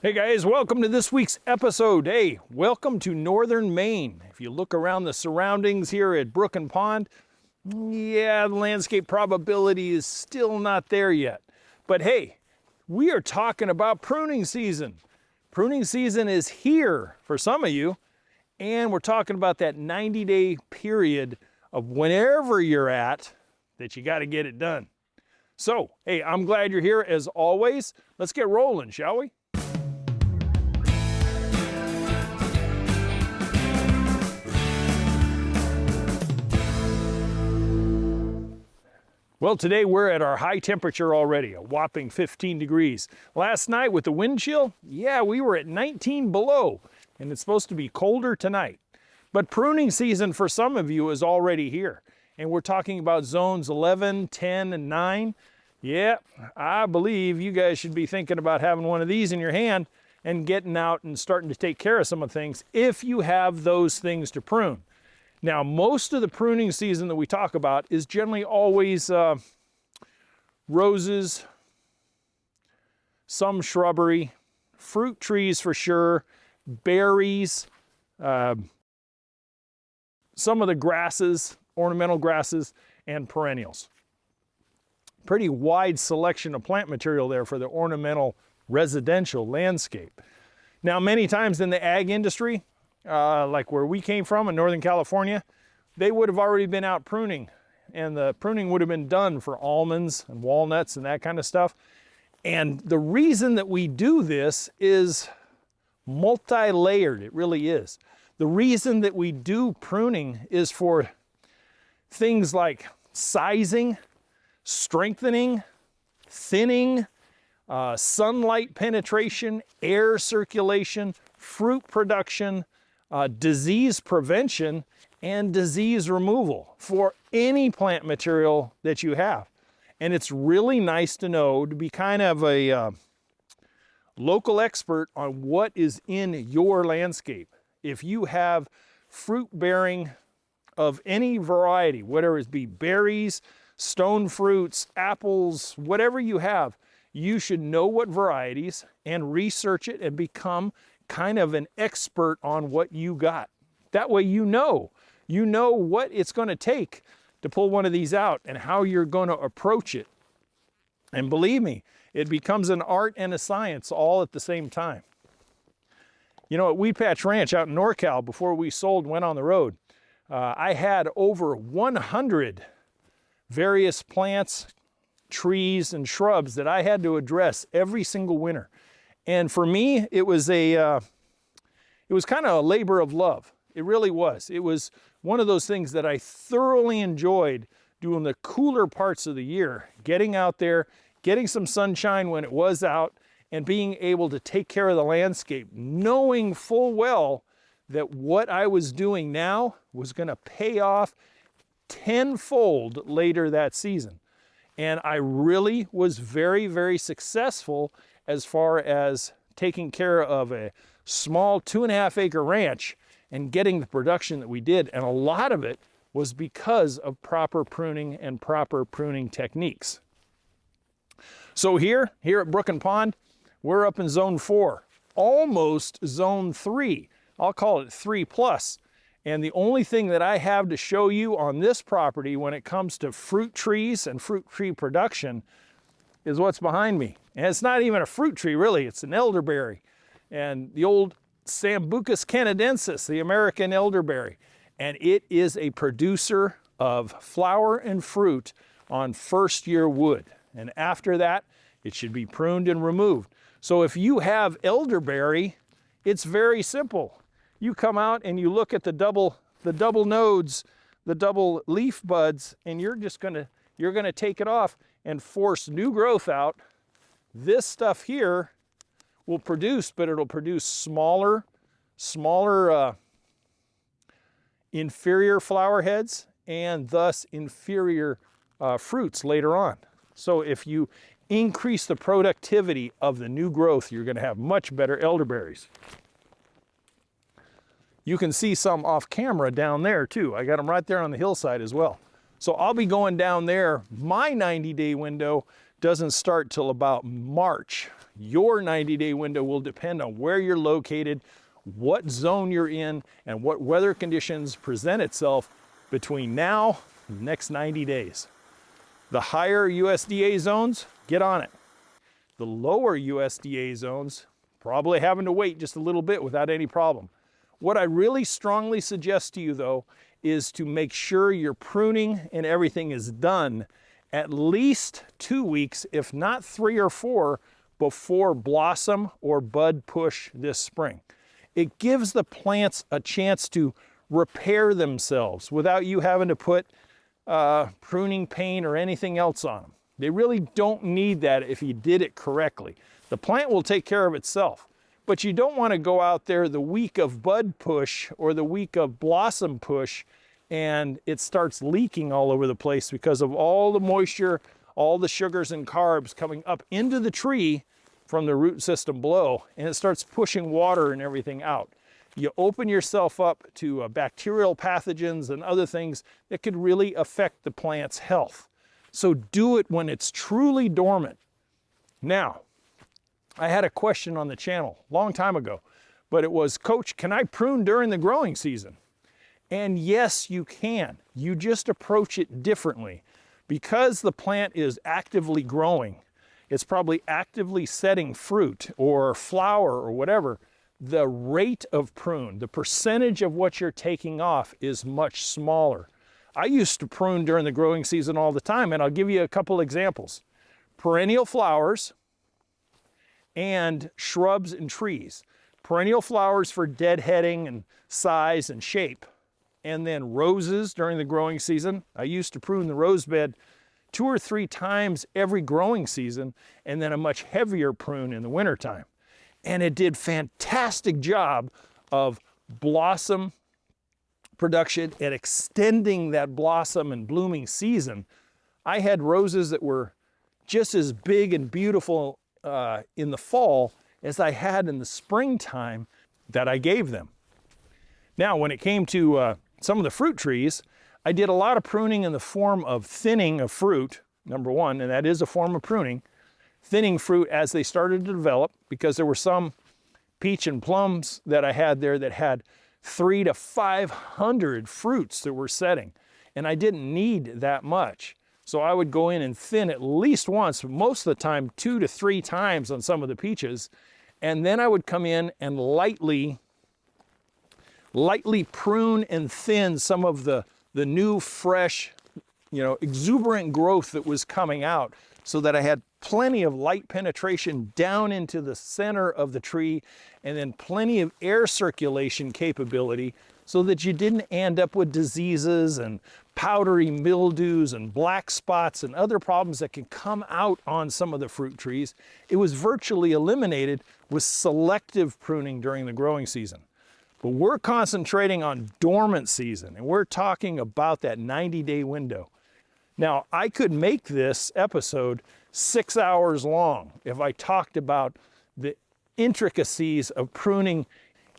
Hey guys, welcome to this week's episode. Hey, welcome to Northern Maine. If you look around the surroundings here at Brook and Pond, yeah, the landscape probability is still not there yet. But hey, we are talking about pruning season. Pruning season is here for some of you, and we're talking about that 90-day period of whenever you're at that you got to get it done. So, hey, I'm glad you're here as always. Let's get rolling, shall we? Well, today we're at our high temperature already, a whopping 15 degrees. Last night with the wind chill, yeah, we were at 19 below, and it's supposed to be colder tonight. But pruning season for some of you is already here, and we're talking about zones 11, 10, and 9. Yeah, I believe you guys should be thinking about having one of these in your hand and getting out and starting to take care of some of the things if you have those things to prune. Now, most of the pruning season that we talk about is generally always roses, some shrubbery, fruit trees for sure, berries, some of the grasses, ornamental grasses, and perennials. Pretty wide selection of plant material there for the ornamental residential landscape. Now, many times in the ag industry, like where we came from in Northern California, they would have already been out pruning, and the pruning would have been done for almonds and walnuts and that kind of stuff. And the reason that we do this is multi-layered, it really is. The reason that we do pruning is for things like sizing, strengthening, thinning, sunlight penetration, air circulation, fruit production, disease prevention, and disease removal for any plant material that you have. And it's really nice to know, to be kind of a local expert on what is in your landscape. If you have fruit bearing of any variety, whether it be berries, stone fruits, apples, whatever you have, you should know what varieties and research it and become kind of an expert on what you got. That way you know what it's going to take to pull one of these out and how you're going to approach it. And believe me, it becomes an art and a science all at the same time. You know, at Weed Patch Ranch out in NorCal, before we sold and went on the road, I had over 100 various plants, trees, and shrubs that I had to address every single winter. And for me, it was kind of a labor of love. It really was. It was one of those things that I thoroughly enjoyed doing the cooler parts of the year, getting out there, getting some sunshine when it was out, and being able to take care of the landscape, knowing full well that what I was doing now was going to pay off tenfold later that season. And I really was very, very successful as far as taking care of a small 2.5 acre ranch and getting the production that we did. And a lot of it was because of proper pruning and proper pruning techniques. So here at Brook and Pond, we're up in zone 4, almost zone 3. I'll call it 3+. And the only thing that I have to show you on this property when it comes to fruit trees and fruit tree production is what's behind me. And it's not even a fruit tree, really. It's an elderberry. And the old Sambucus canadensis, the American elderberry. And it is a producer of flower and fruit on first-year wood. And after that, it should be pruned and removed. So if you have elderberry, it's very simple. You come out and you look at the double nodes, the double leaf buds, and you're gonna take it off and force new growth out. This stuff here will produce, but it'll produce smaller inferior flower heads and thus inferior fruits later on. So if you increase the productivity of the new growth, you're going to have much better elderberries. You can see some off camera down there too. I got them right there on the hillside as well. So I'll be going down there. My 90-day window doesn't start till about March. Your 90-day window will depend on where you're located, what zone you're in, and what weather conditions present itself between now and the next 90 days. The higher USDA zones, get on it. The lower USDA zones, probably having to wait just a little bit without any problem. What I really strongly suggest to you, though, is to make sure your pruning and everything is done at least 2 weeks, if not 3 or 4, before blossom or bud push this spring. It gives the plants a chance to repair themselves without you having to put pruning paint or anything else on them. They really don't need that if you did it correctly. The plant will take care of itself, but you don't want to go out there the week of bud push or the week of blossom push and it starts leaking all over the place because of all the moisture, all the sugars and carbs coming up into the tree from the root system below, and it starts pushing water and everything out. You open yourself up to bacterial pathogens and other things that could really affect the plant's health. So do it when it's truly dormant. Now, I had a question on the channel a long time ago, but it was, Coach, can I prune during the growing season? And yes, you can. You just approach it differently. Because the plant is actively growing, it's probably actively setting fruit or flower or whatever, the rate of prune, the percentage of what you're taking off is much smaller. I used to prune during the growing season all the time, and I'll give you a couple examples. Perennial flowers and shrubs and trees. Perennial flowers for deadheading and size and shape. And then roses during the growing season. I used to prune the rose bed 2 or 3 times every growing season, and then a much heavier prune in the wintertime. And it did fantastic job of blossom production and extending that blossom and blooming season. I had roses that were just as big and beautiful in the fall as I had in the springtime that I gave them. Now, when it came to some of the fruit trees, I did a lot of pruning in the form of thinning of fruit, number one, and that is a form of pruning. Thinning fruit as they started to develop, because there were some peach and plums that I had there that had 300 to 500 fruits that were setting, and I didn't need that much. So I would go in and thin at least once, most of the time 2 to 3 times on some of the peaches, and then I would come in and lightly prune and thin some of the new, fresh, exuberant growth that was coming out, so that I had plenty of light penetration down into the center of the tree, and then plenty of air circulation capability, so that you didn't end up with diseases and powdery mildews and black spots and other problems that can come out on some of the fruit trees. It was virtually eliminated with selective pruning during the growing season. But we're concentrating on dormant season, and we're talking about that 90-day window. Now, I could make this episode 6 hours long if I talked about the intricacies of pruning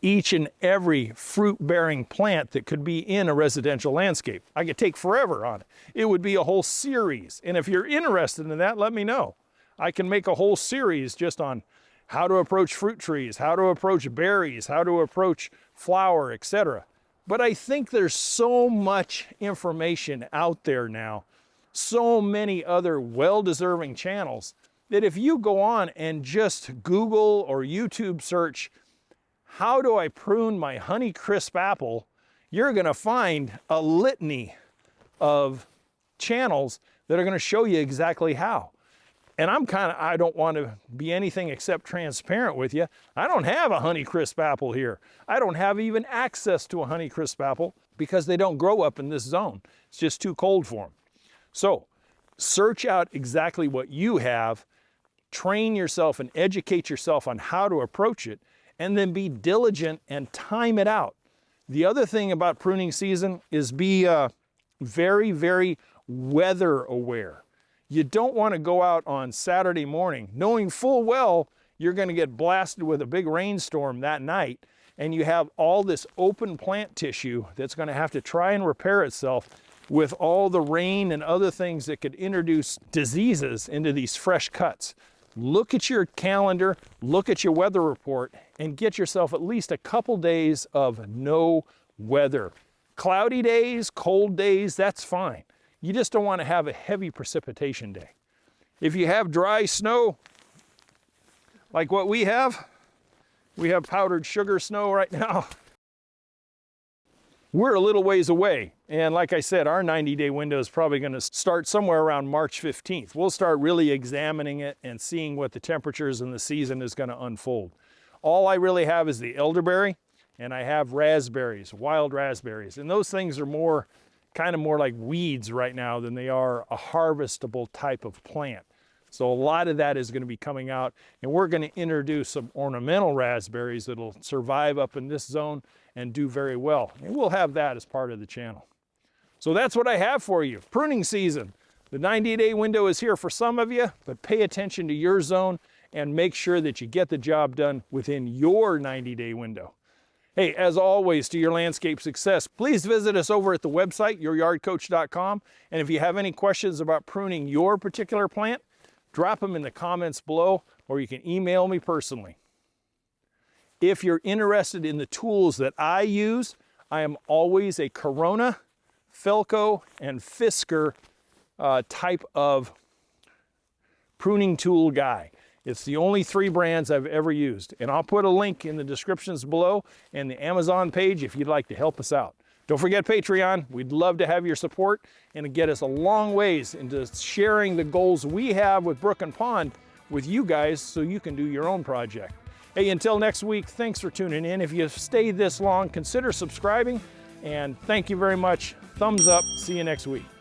each and every fruit-bearing plant that could be in a residential landscape. I could take forever on it. It would be a whole series. And if you're interested in that, let me know. I can make a whole series just on how to approach fruit trees, how to approach berries, how to approach flower, etc. But I think there's so much information out there now, so many other well-deserving channels, that if you go on and just Google or YouTube search, how do I prune my Honeycrisp apple, you're gonna find a litany of channels that are gonna show you exactly how. And I don't want to be anything except transparent with you. I don't have a Honeycrisp apple here. I don't have even access to a Honeycrisp apple because they don't grow up in this zone. It's just too cold for them. So search out exactly what you have, train yourself and educate yourself on how to approach it, and then be diligent and time it out. The other thing about pruning season is be very, very weather aware. You don't want to go out on Saturday morning knowing full well you're going to get blasted with a big rainstorm that night, and you have all this open plant tissue that's going to have to try and repair itself with all the rain and other things that could introduce diseases into these fresh cuts. look at your calendar, look at your weather report, and get yourself at least a couple days of no weather. Cloudy days, cold days, that's fine. You just don't want to have a heavy precipitation day. If you have dry snow, like what we have powdered sugar snow right now. We're a little ways away. And like I said, our 90-day window is probably going to start somewhere around March 15th. We'll start really examining it and seeing what the temperatures and the season is going to unfold. All I really have is the elderberry, and I have raspberries, wild raspberries. And those things are kind of more like weeds right now than they are a harvestable type of plant. So a lot of that is going to be coming out, and we're going to introduce some ornamental raspberries that'll survive up in this zone and do very well. And we'll have that as part of the channel. So that's what I have for you. Pruning season. The 90-day window is here for some of you, but pay attention to your zone and make sure that you get the job done within your 90-day window. Hey, as always, to your landscape success, please visit us over at the website, youryardcoach.com. And if you have any questions about pruning your particular plant, drop them in the comments below, or you can email me personally. If you're interested in the tools that I use, I am always a Corona, Felco, and Fisker type of pruning tool guy. It's the only 3 brands I've ever used. And I'll put a link in the descriptions below and the Amazon page if you'd like to help us out. Don't forget Patreon. We'd love to have your support and to get us a long ways into sharing the goals we have with Brook and Pond with you guys so you can do your own project. Hey, until next week, thanks for tuning in. If you've stayed this long, consider subscribing, and thank you very much. Thumbs up. See you next week.